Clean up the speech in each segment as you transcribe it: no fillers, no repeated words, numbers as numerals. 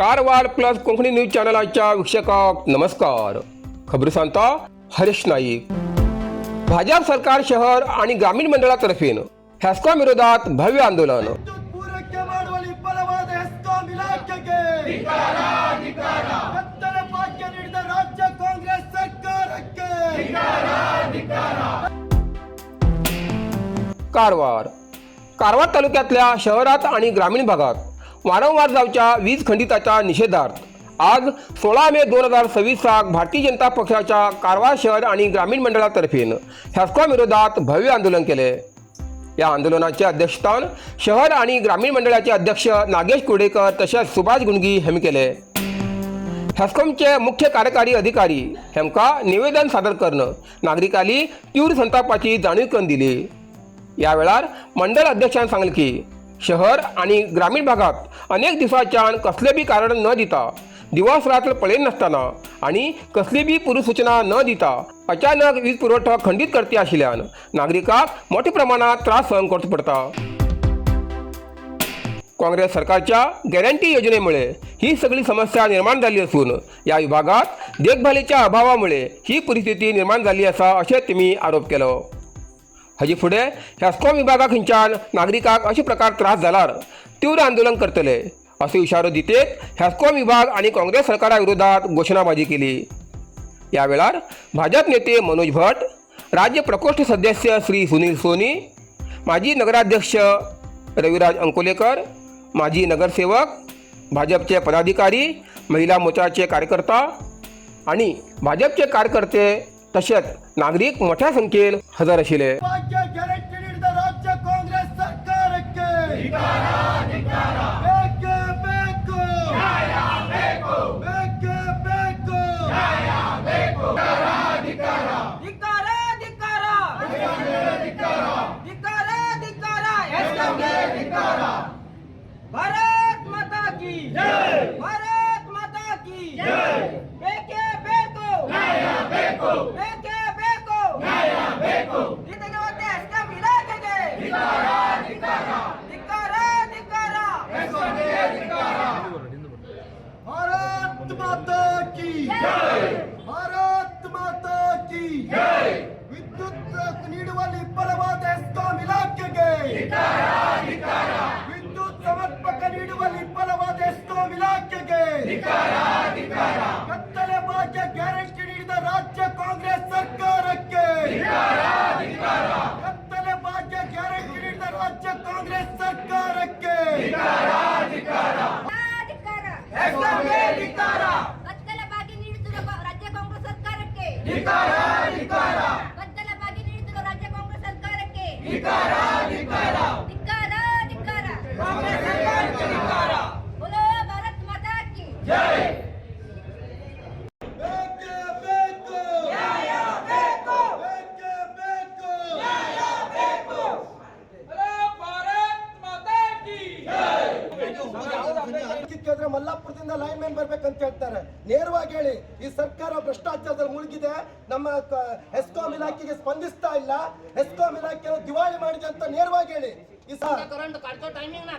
Karwar plus Konkani news चॅनलाच्या वीक्षकांक नमस्कार. खबर सांगता हरीश नाईक. भाजप सरकार शहर आणि ग्रामीण मंडळातर्फे हेस्कॉम विरोधात भव्य आंदोलन. कारवार तालुक्यातल्या शहरात आणि ग्रामीण भागात वारंवार जावच्या वीज खंडिताच्या निषेधार्थ आज 16 मे 2026 भारतीय जनता पक्षाच्या कारवार शहर आणि ग्रामीण मंडळातर्फे हेस्कॉम विरोधात भव्य आंदोलन केले. या आंदोलनाचे अध्यक्षस्थान शहर आणि ग्रामीण मंडळाचे अध्यक्ष नागेश कुर्डेकर तसेच सुभाष गुणगी हेमी केले. हेस्कॉमचे मुख्य कार्यकारी अधिकारी हेमका निवेदन सादर करून नागरिकांनी तीव्र संतापाची जाणीव करून दिली. या वेळार मंडळ अध्यक्षांनी सांगले की शहर आणि ग्रामीण भागात अनेक दिवसांच्यान कसले बी कारण न दिता दिवस रात्र पळयन नासतना आणि कसली बी पूर्वसूचना न दिता अचानक वीज पुरवठा खंडित करते आशिल्ल्यान नागरिकांक मोठ्या प्रमाणात त्रास सहन करचो पडटा. काँग्रेस सरकारच्या गॅरंटी योजनेमुळे ही सगळी समस्या निर्माण झाली असून या विभागात देखभालीच्या अभावामुळे ही परिस्थिती निर्माण झाली असा असे त्यांनी आरोप केलो. हाजी फुडें हेस्कॉम विभागा खंयच्यान नागरिकांक अशे प्रकार त्रास जाल्यार तीव्र आंदोलन करतले असो इशारो दितेत हेस्कॉम विभाग आणि काँग्रेस सरकारा विरोधात घोषणाबाजी केली. या वेळार भाजप नेते मनोज भट, राज्य प्रकोष्ठ सदस्य श्री सुनील सोनी, माजी नगराध्यक्ष रविराज अंकोलेकर, माजी नगरसेवक, भाजपचे पदाधिकारी, महिला मोर्चाचे कार्यकर्ता आणि भाजपचे कार्यकर्ते तसेच नागरिक मोठ्या संख्येन हजर आशिल्ले. भारत माता की जय, भारत माता की जय. बेके बेको नया बेको, बेके बेको नया बेको. इतने होते इसका मिला के दिकारा दिकारा दिकारा दिकारा ऐसा दिकारा. भारत माता की जय, भारत माता की जय. विद्युत नीडवाली परवाद इसका मिला के दिकारा दिकारा. समर्पक नीडुवली ಫಲವಾದೆಷ್ಟೋ ಇಲಾಖೆಗೆ ಧಿಕ್ಕಾರ ಧಿಕ್ಕಾರ. ಕತ್ತಲೆ ಭಾಗ್ಯ ಗ್ಯಾರಂಟಿ ನೀಡಿದ ರಾಜ್ಯ ಕಾಂಗ್ರೆಸ್ ಸರ್ಕಾರಕ್ಕೆ ಧಿಕ್ಕಾರ ಧಿಕ್ಕಾರ. ಕತ್ತಲೆ ಭಾಗ್ಯ ಗ್ಯಾರಂಟಿ ನೀಡಿದ ರಾಜ್ಯ ಕಾಂಗ್ರೆಸ್ ಸರ್ಕಾರಕ್ಕೆ ಧಿಕ್ಕಾರ ಧಿಕ್ಕಾರ ಧಿಕ್ಕಾರ. ಎಸ್ಎಂಗೆ ಧಿಕ್ಕಾರ. ಕತ್ತಲೆ ಭಾಗ್ಯ ನೀಡುತ್ತಿರುವ ರಾಜ್ಯ ಕಾಂಗ್ರೆಸ್ ಸರ್ಕಾರಕ್ಕೆ ಧಿಕ್ಕಾರ ಧಿಕ್ಕಾರ. ಕತ್ತಲೆ ಭಾಗ್ಯ ನೀಡುತ್ತಿರುವ ರಾಜ್ಯ ಕಾಂಗ್ರೆಸ್ ಸರ್ಕಾರಕ್ಕೆ ಧಿಕ್ಕಾರ ಧಿಕ್ಕಾರ. कांग्रेस सरकार के धिक्कार. बोलो भारत माता की जय. बेके बेको नया बेको, बेके बेको नया बेको. बोलो भारत माता की जय. ಮಲ್ಲಾಪುರದಿಂದ ಲೈನ್ ಮ್ಯಾನ್ ಬರ್ಬೇಕಂತ ಹೇಳ್ತಾರೆ. ನೇರವಾಗಿ ಹೇಳಿ, ಈ ಸರ್ಕಾರ ಭ್ರಷ್ಟಾಚಾರದಲ್ಲಿ ಮುಳುಗಿದೆ, ನಮ್ಮ ಹೆಸ್ಕಾಂ ಇಲಾಖೆಗೆ ಸ್ಪಂದಿಸ್ತಾ ಇಲ್ಲ, ಹೆಸ್ಕಾಂ ಇಲಾಖೆ ದಿವಾಳಿ ಮಾಡಿದೆ ಅಂತ ನೇರವಾಗಿ ಹೇಳಿ. ಈ ಕರೆಂಟ್ ಕಾಡ್ಕೋ ಟೈಮಿಂಗ್ ನಾ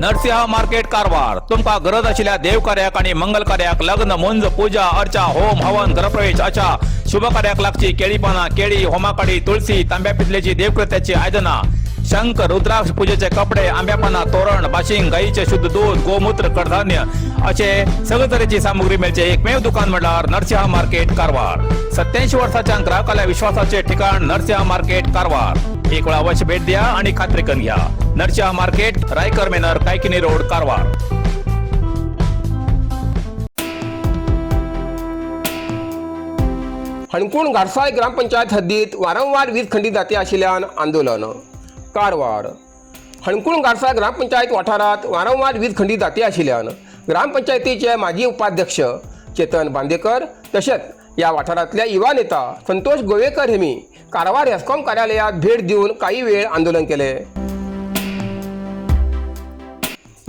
नरसिंह मार्केट कारवार. तुमका गरज आशिल्ल्या देव कार्याक आणि मंगल कार्याक, लग्न, मुंज, पूजा, अर्चा, होम, हवन, गृहप्रवेश अशा शुभ कार्याक लागची केळी पाना, केळी, होमाकाडी, तुळशी, तांब्या पितलेची देवकृत्याची आयदना, शंख, रुद्राक्ष पूजेचे कपडे, आंब्या पाना, तोरण, बाशिंग, गाईचे शुद्ध दूध, गोमूत्र, कडधान्य असे सगळे तरेची सामुग्री मेळचे एकमेव दुकान म्हणल्यार नरसिंह मार्केट कारवार. 87 वर्षाच्या ग्राहकाला विश्वासाचे ठिकाण नरसिंह मार्केट कारवार. एक वेळ अवश्य भेट द्या आणि खात्री करून घ्या. नरसिंह मार्केट, रायकर मेनर, कायकिनी रोड, कारवार. हणकुण घाटसाळ ग्रामपंचायत हद्दीत वारंवार वीज खंडित जाते आशिल्ल्यान आंदोलन. कारवार. हणकुण घाटसाळ ग्रामपंचायत वाठारात वारंवार वीज खंडित जाते आशिल्ल्यान ग्रामपंचायतीचे माजी उपाध्यक्ष चेतन बांदेकर तसेच या वाठारातल्या युवा नेता संतोष गोवेकर हेमी कारवार हेस्कॉम कार्यालयात भेट देऊन काही वेळ आंदोलन केले.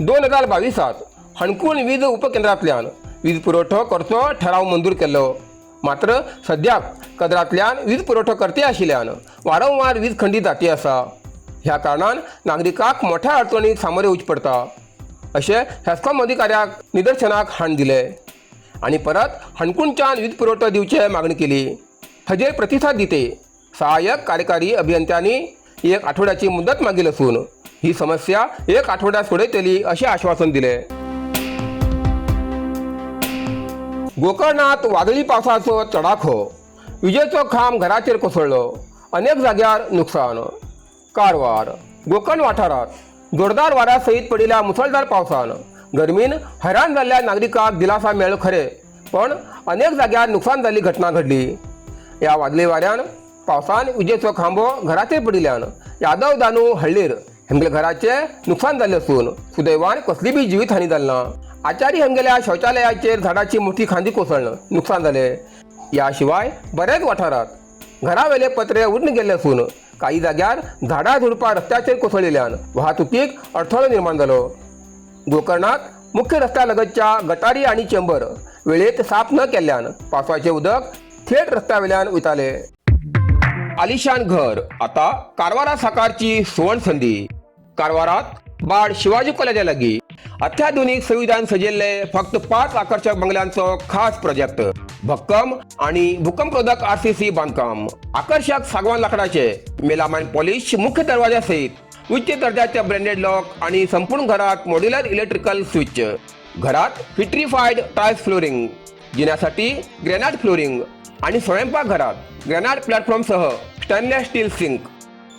2022 हणकुण वीज उपकेंद्रांतल्यान वीज पुरवठो करचो ठराव मंजूर केलो. मात्र सद्याक कदरांतल्यान वीज पुरवठो करते आशिल्ल्यान वारंवार वीज खंडीत जाती आसा. ह्या कारणान नागरिकांक मोठ्या अडचणीक सामोरे वचचें पडटा अशें हेस्कॉम अधिकाऱ्याक निदर्शनाक हाड दिले आनी परत हणकुणच्यान वीज पुरवठो दिवचे मागणी केली. हाजेर प्रतिसाद दिते सहाय्यक कार्यकारी अभियंत्यांनी 1 आठवड्याची मुदत मागील असून ही समस्या 1 आठवड्यात सोडयतली अशें आश्वासन दिले. गोकर्णात वादळी पावसाचो तडाखो, विजेचो खांब घराचेर कोसळ्ळो, अनेक जाग्यार नुकसान. कारवार गोकर्ण वाठारात जोरदार वाऱ्या सयत पडिल्ल्या मुसळधार पावसान गरमीन हैराण जाल्ल्या नागरिकांक दिलासा मेळ्ळो खरे, पण अनेक जाग्यार नुकसान जाल्ली घटना घडली. ह्या वादळी वाऱ्यान पावसान विजेचो खांबो घराचेर पडिल्ल्यान यादव दानू हळ्ळेर हेमगेल्या घराचे नुकसान जाल्लें असून सुदैवान कसली बी जिवीतहानी जाली ना. आचारी हेमगेल्या शौचालयाचेर झाडाची मोठी खांदी कोसळून नुकसान जालें. या शिवाय बरेच वाठारात घरावेले पत्रे उडून गेल्ले असून काही जाग्यार झाडां झुडपां रस्त्याचेर कोसळिल्ल्यान वाहतुकीक अडथळो निर्माण जालो. गोकर्णात मुख्य रस्त्या लगतच्या गटारी आनी चेंबर वेळेत साफ न केल्ल्यान पावसाचें उदक थेट रस्त्यावेल्यान वयताले. आलिशान घर आता कारवारा साकारची सुवर्ण संधी. कारवारात बाड शिवाजी कॉलेजा लागीं अत्याधुनिक सुविधान सजिल्ले फक्त 5 आकर्षक बंगल्यांचो खास प्रोजेक्ट. भक्कम आणि भूकंपरोधक RCC बांधकाम, आकर्षक सागवान लाकडाचे मेलामाइन पॉलिश मुख्य दरवाजा सहित उच्च दर्जाचे ब्रँडेड लॉक आणि संपूर्ण घरात मॉड्युलर इलेक्ट्रिकल स्विच. घरात विट्रिफाईड टाइल्स फ्लोरिंग, जिन्यासाठी ग्रेनाइट फ्लोरिंग आणि स्वयंपाकघरात ग्रेनाइट प्लॅटफॉर्मसह स्टेनलेस स्टील सिंक.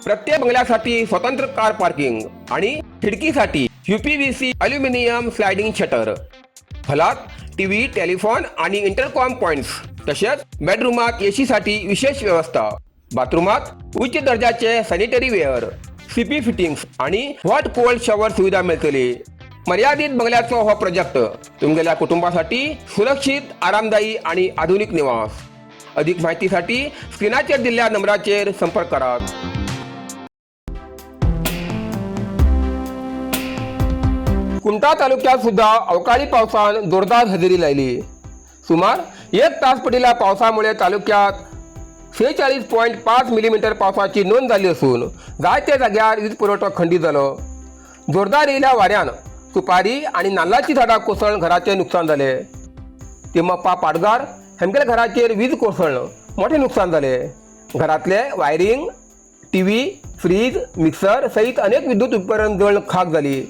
प्रत्येक बंगल्यासाठी स्वतंत्र कार पार्किंग आणि खिडकीसाठी UPVC अल्युमिनियम स्लायडिंग शटर. हॉलात टीव्ही, टेलिफोन आणि इंटरकॉम पॉइंट्स, तसेच बेडरूमात AC साठी विशेष व्यवस्था. बाथरूमात उच्च दर्जाचे सॅनिटरी वेअर, CP फिटिंग्स आणि हॉट कोल्ड शॉवर सुविधा मिळतली. मर्यादित बंगल्याचो हो प्रोजेक्ट तुमगेल्या कुटुंबासाठी सुरक्षित, आरामदायी आणि आधुनिक निवास. अधिक माहितीसाठी स्क्रीनाचेर दिल्ल्या नंबराचेर संपर्क करा. कुमटा तालुक्यात सुद्धा अवकाळी पावसान जोरदार हजेरी लायली. सुमार 1 तास पडिल्ल्या पावसामुळे तालुक्यात 46.5 मिलीमीटर पावसाची नोंद झाली असून जायत्या जाग्यार वीज पुरवठो खंडीत जालो. जोरदार येयल्या वाऱ्यान सुपारी आणि नाल्लाची झाडां कोसळून घराचे नुकसान जाले. तिम्मप्पा पाडगार हेमगेल्या घराचेर वीज कोसळून मोठे नुकसान जाले. घरातले वायरिंग, टीव्ही, फ्रीज, मिक्सर सहित अनेक विद्युत उपकरण जळून खाक जाली.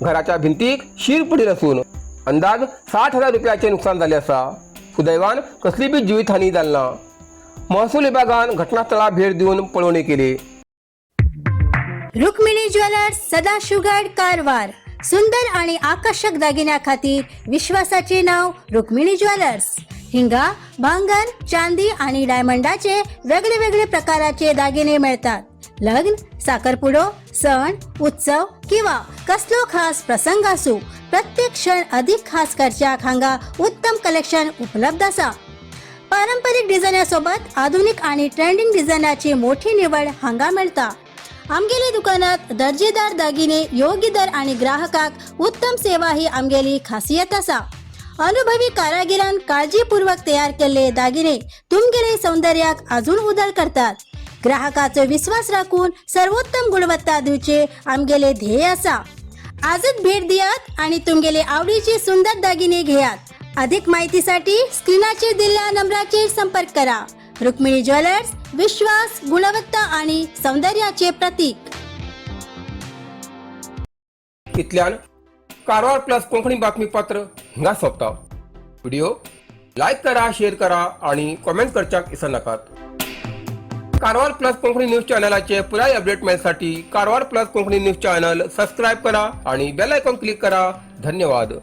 घराच्या भिंतीक शीर पडिल्ली असून अंदाज 60,000 रुपयाचे नुकसान जाले आसा. सुदैवान कसली बी जिवीतहानी जाली ना. महसूल विभागान घटनास्थळार भेट दिवन पळोवणी केली. रुक्मिणी ज्वेलर्स, सदाशिवगड, कारवार. सुंदर आणि आकर्षक दागिन्या खातीर विश्वासाचे नाव रुक्मिणी ज्वेलर्स. हिंगा भांगर, चांदी आणि डायमंडाचे वेगळे वेगळे प्रकाराचे दागिने मिळतात. लग्न, साखरपुडो, सण, उत्सव किंवा कसलो खास प्रसंग असो, प्रत्येक क्षण अधिक खास करच्याक हांगा उत्तम कलेक्शन उपलब्ध आसा. पारंपरिक डिझायनासोबत आधुनिक आणि ट्रेंडिंग डिझायनाची मोठी निवड हांगा मेळटा. आमगेली दुकानात दर्जेदार दागिने, योग्य दर आणि ग्राहकाक उत्तम सेवा ही आमगेली खासियत आसा. अनुभवी कारागिरान काळजीपूर्वक तयार केलेले दागिने तुमगेले सौंदर्याक अजून उदळ करतात. ग्राहकाचो विश्वास राखून सर्वोत्तम गुणवत्ता दिवचे आमगेले ध्येय आसा. आजच भेट दियात आणि तुमगेले आवडीचे सुंदर दागिने घेयात. अधिक माहितीसाठी स्क्रीनाचेर दिल्ल्या नंबराचेर संपर्क करा. रुक्मिणी ज्वेलर्स, विश्वास, गुणवत्ता आणि सौंदर्याचे प्रतीक. इतल्यान कारवार प्लस कोंकणी बातमीपत्र हिंगा सोंपता. व्हिडिओ लाईक करा, शेअर करा आणि कॉमेंट करच्याक विसरू नाकात. कारवार प्लस कोंकणी न्यूज चॅनलाचे पुराय अपडेट मेळसाठी Karwar plus Konkani news channel subscribe करा आणि बेल आयकॉन क्लिक करा. धन्यवाद.